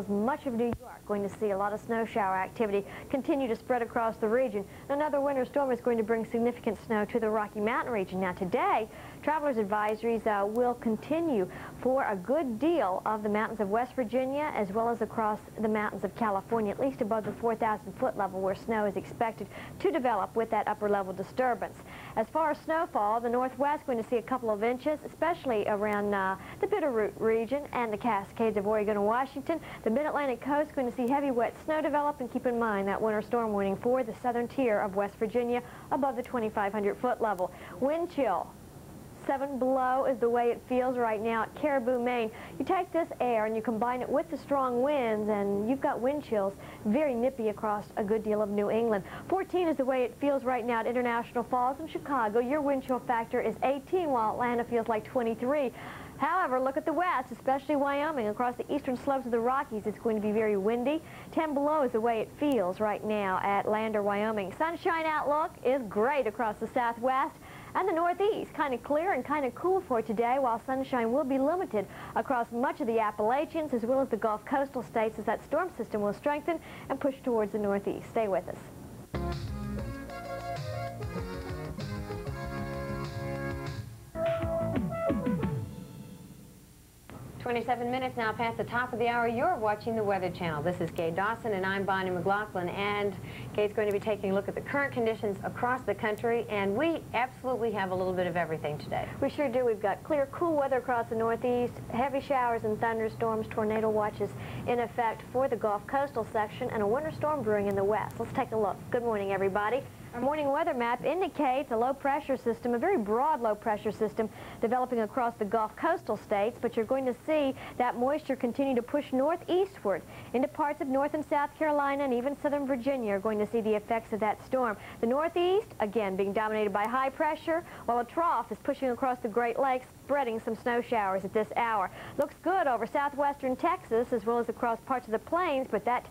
Much of New York going to see a lot of snow shower activity continue to spread across the region. Another winter storm is going to bring significant snow to the Rocky Mountain region. Now today, travelers advisories will continue for a good deal of the mountains of West Virginia as well as across the mountains of California, at least above the 4,000-foot level where snow is expected to develop with that upper level disturbance. As far as snowfall, the Northwest going to see a couple of inches, especially around the Bitterroot region and the Cascades of Oregon and Washington. The Mid-Atlantic coast going to see heavy wet snow develop, and keep in mind that winter storm warning for the southern tier of West Virginia above the 2,500-foot level. Wind chill, 7 below is the way it feels right now at Caribou, Maine. You take this air and you combine it with the strong winds and you've got wind chills very nippy across a good deal of New England. 14 is the way it feels right now at International Falls in Chicago. Your wind chill factor is 18 while Atlanta feels like 23. However, look at the west, especially Wyoming. Across the eastern slopes of the Rockies, it's going to be very windy. 10 below is the way it feels right now at Lander, Wyoming. Sunshine outlook is great across the southwest and the northeast. Kind of clear and kind of cool for today, while sunshine will be limited across much of the Appalachians as well as the Gulf coastal states as that storm system will strengthen and push towards the northeast. Stay with us. 27 minutes now past the top of the hour. You're watching the Weather Channel. This is Gay Dawson and I'm Bonnie McGoughlin, and Gay's going to be taking a look at the current conditions across the country, and we absolutely have a little bit of everything today. We sure do. We've got clear, cool weather across the northeast, heavy showers and thunderstorms, tornado watches in effect for the Gulf coastal section, and a winter storm brewing in the west. Let's take a look. Good morning, everybody. Our morning weather map indicates a low pressure system, a very broad low pressure system developing across the Gulf coastal states, but you're going to see that moisture continue to push northeastward into parts of North and South Carolina, and even southern Virginia are going to see the effects of that storm. The northeast, again, being dominated by high pressure, while a trough is pushing across the Great Lakes, spreading some snow showers at this hour. Looks good over southwestern Texas as well as across parts of the plains, but that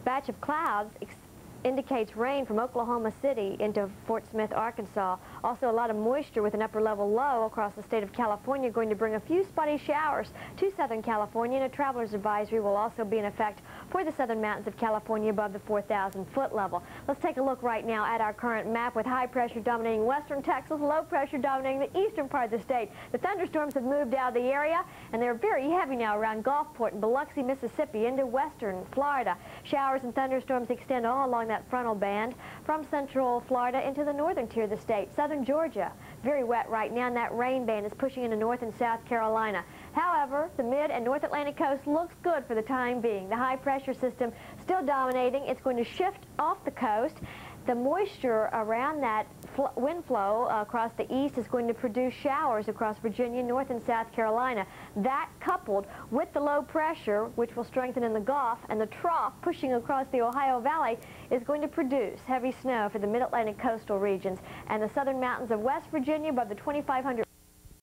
batch of clouds indicates rain from Oklahoma City into Fort Smith, Arkansas. Also a lot of moisture with an upper level low across the state of California going to bring a few spotty showers to southern California, and a traveler's advisory will also be in effect for the southern mountains of California above the 4,000-foot level. Let's take a look right now at our current map with high pressure dominating western Texas, low pressure dominating the eastern part of the state. The thunderstorms have moved out of the area, and they're very heavy now around Gulfport and Biloxi, Mississippi into western Florida. Showers and thunderstorms extend all along that frontal band from central Florida into the northern tier of the state. Southern Georgia, very wet right now, and that rain band is pushing into North and South Carolina. However, the mid and North Atlantic coast looks good for the time being. The high pressure system still dominating. It's going to shift off the coast. The moisture around that wind flow across the east is going to produce showers across Virginia, North and South Carolina. That coupled with the low pressure, which will strengthen in the Gulf, and the trough pushing across the Ohio Valley, is going to produce heavy snow for the mid-Atlantic coastal regions and the southern mountains of West Virginia above the 2,500